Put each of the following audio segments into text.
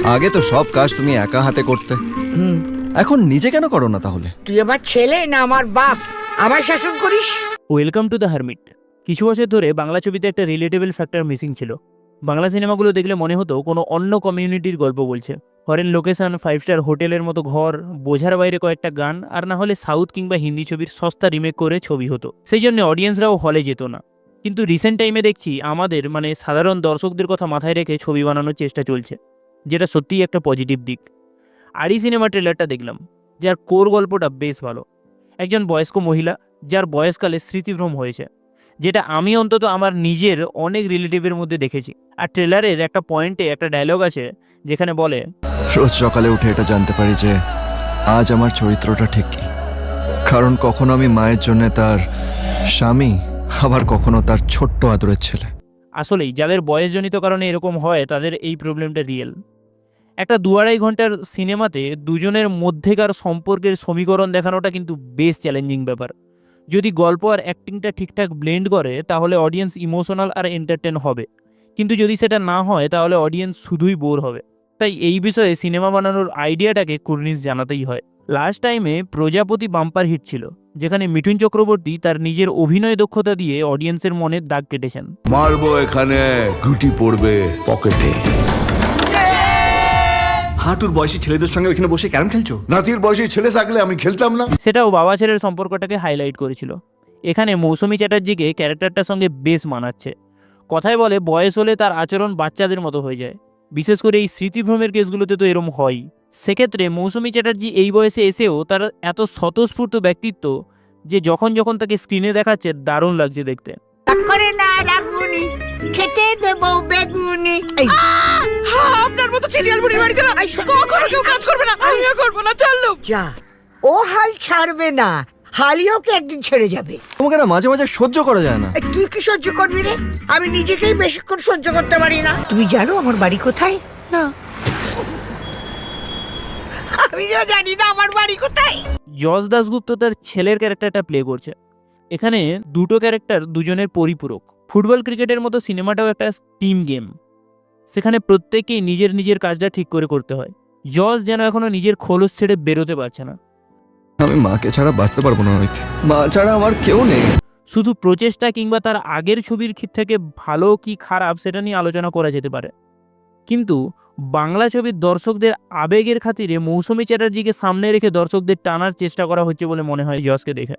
আগে তো সব কাজ তুমি একা হাতে করতে, এখন নিজে কেন করো না তাহলে? তুই আমার ছেলে না আমার বাপ? আমার শাসন করিস? Welcome to the hermit. কিছু বছর ধরে বাংলা ছবিতে একটা রিলেটেবল ফ্যাক্টর মিসিং ছিল। বাংলা সিনেমাগুলো দেখলে মনে হতো কোনো অন্য কমিউনিটির গল্প বলছে। ফরেন লোকেশন, 5 স্টার হোটেলের মতো ঘর, বোঝার বাইরে কয়েকটা গান, আর না হলে সাউথ কিংবা হিন্দি ছবির সস্তা রিমেক করে ছবি হতো। সেই জন্য অডিয়েন্সরাও হলে যেত না। কিন্তু রিসেন্ট টাইমে দেখছি আমাদের সাধারণ দর্শকদের কথা মাথায় রেখে ছবি বানানোর চেষ্টা চলছে, যেটা সত্যিই একটা পজিটিভ দিক। আরই সিনেমা ট্রেলারটা দেখলাম, যার কোর গল্পটা বেশ ভালো। একজন বয়স্ক মহিলা যার বয়সকালে স্মৃতিভ্রম হয়েছে, যেটা আমি অন্তত আমার নিজের অনেক রিলেটিভের মধ্যে দেখেছি। আর ট্রেলারের একটা পয়েন্টে একটা ডায়লগ আছে যেখানে বলে, রোজ সকালে উঠে এটা জানতে পারি যে আজ আমার চরিত্রটা ঠিক কি, কারণ কখনো আমি মায়ের জন্য তার স্বামী, আবার কখনো তার ছোট্ট আদরের ছেলে। আসলেই যাদের বয়সজনিত কারণে এরকম হয় তাদের এই প্রবলেমটা রিয়েল। একটা 2-2.5 ঘন্টার সিনেমাতে দুজনের মধ্যেকার সম্পর্কের সমীকরণ দেখানোটা কিন্তু বেশ চ্যালেঞ্জিং ব্যাপার। যদি গল্প আর অ্যাক্টিংটা ঠিকঠাক ব্লেন্ড করে তাহলে অডিয়েন্স ইমোশনাল আর এন্টারটেন হবে, কিন্তু যদি সেটা না হয় তাহলে অডিয়েন্স শুধুই বোর হবে। তাই এই বিষয়ে সিনেমা বানানোর আইডিয়াটাকে কুর্নিশ জানাতেই হয়। লাস্ট টাইমে প্রজাপতি বাম্পার হিট ছিল, যেখানে মিঠুন চক্রবর্তী তার নিজের অভিনয় দক্ষতা দিয়ে অডিয়েন্সের মনে দাগ কেটেছেন। মারবো এখানে, গুটি পড়বে পকেটে। হাঁটুর বয়সী ছেলেদের সঙ্গে ওইখানে বসে ক্যারাম খেলছো? নাতির বয়সী ছেলে থাকলে আমি খেলতাম না। সেটাও বাবা ছেলের সম্পর্কটাকে হাইলাইট করেছিল। এখানে মৌসুমী চ্যাটার্জিকে ক্যারেক্টারটার সঙ্গে বেশ মানাচ্ছে। কথায় বলে বয়স হলে তার আচরণ বাচ্চাদের মতো হয়ে যায়, বিশেষ করে এই স্মৃতিভ্রমের কেসগুলোতে তো এরম হয়ই। সেক্ষেত্রে মৌসুমী চ্যাটার্জি এই বয়সে এসেও তার এত স্বতঃস্ফূর্ত ব্যক্তিত্ব যে যখন যখন তাকে স্ক্রিনে দেখাচ্ছে দারুণ লাগছে দেখতে। করে না রাগুনি, খেতে দেবো বেগুনি। আপনার মতো সিরিয়াল বুড়ির বাড়িতে না কখনো কেউ কাজ করবে না, আমিও করবো না, চললো। যা, ও হাল ছাড়বে না, হালিও কি একদিন ছেড়ে যাবে। তোমাকে না মাঝে মাঝে সহ্য করা যায় না। এই, তুই কি সহ্য করবি রে? আমি নিজেকেই বেশিক্ষণ সহ্য করতে পারি না। তুমি জানো আমার বাড়ি কোথায়? না, আমিও জানি না আমার বাড়ি কোথায়। যশ দাশগুপ্ত তার ছেলের ক্যারেক্টারটা প্লে করছে। এখানে দুটো ক্যারেক্টার দুজনের পরিপূরক। ফুটবল ক্রিকেটের মতো সিনেমাটাও একটা টিম গেম, সেখানে প্রত্যেকেই নিজের নিজের কাজটা ঠিক করে করতে হয়। যশ যেন এখনো নিজের খোলস ছেড়ে বেরোতে পারছে না। আমি মাকে ছাড়া বাঁচতে পারবো না, রোহিত। মা ছাড়া আমার কেউ নেই। শুধু প্রচেষ্টা কিংবা তার আগের ছবির থেকে ভালো কি খারাপ সেটা নিয়ে আলোচনা করা যেতে পারে, কিন্তু বাংলা ছবির দর্শকদের আবেগের খাতিরে মৌসুমী চ্যাটার্জিকে সামনে রেখে দর্শকদের টানার চেষ্টা করা হচ্ছে বলে মনে হয় যশকে দেখে।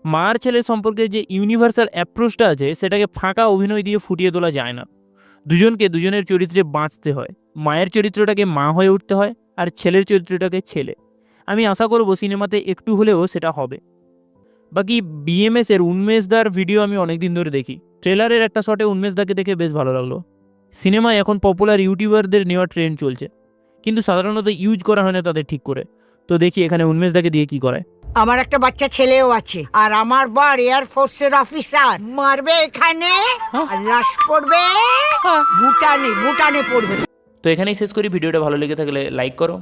মার ছেলের সম্পর্কে যে ইউনিভার্সাল অ্যাপ্রোচটা আছে সেটাকে ফাঁকা অভিনয় দিয়ে ফুটিয়ে তোলা যায় না। দুজনকে দুজনের চরিত্রে বাঁচতে হয়। মায়ের চরিত্রটাকে মা হয়ে উঠতে হয়, আর ছেলের চরিত্রটাকে ছেলে। আমি আশা করব সিনেমাতে একটু হলেও সেটা হবে। বাকি বিএমএস এর উন্মেষ দার ভিডিও আমি অনেকদিন ধরে দেখি। ট্রেলারের একটা শটে উন্মেষ দাকে দেখে বেশ ভালো লাগলো। সিনেমায় এখন পপুলার ইউটিউবারদের নেওয়া ট্রেন্ড চলছে, কিন্তু সাধারণত ইউজ করা হয় না তাদের ঠিক করে। তো দেখি এখানে উন্মেষ দাকে দিয়ে কি করায়। আমার একটা বাচ্চা ছেলেও আছে, আর আমার বর এয়ার ফোর্সের অফিসার। মারবে এখানে আর লাশ পড়বে ভুটানে, ভুটানে পড়বে। তো এখানেই শেষ করি। ভিডিওটা ভালো লেগে থাকলে লাইক করো।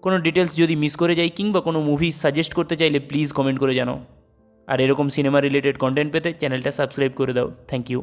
কোনো ডিটেলস যদি মিস করে যাই কিংবা কোনো মুভি সাজেস্ট করতে চাইলে প্লিজ কমেন্ট করে জানাও। আর এরকম সিনেমা রিলেটেড কন্টেন্ট পেতে চ্যানেলটা সাবস্ক্রাইব করে দাও। Thank you.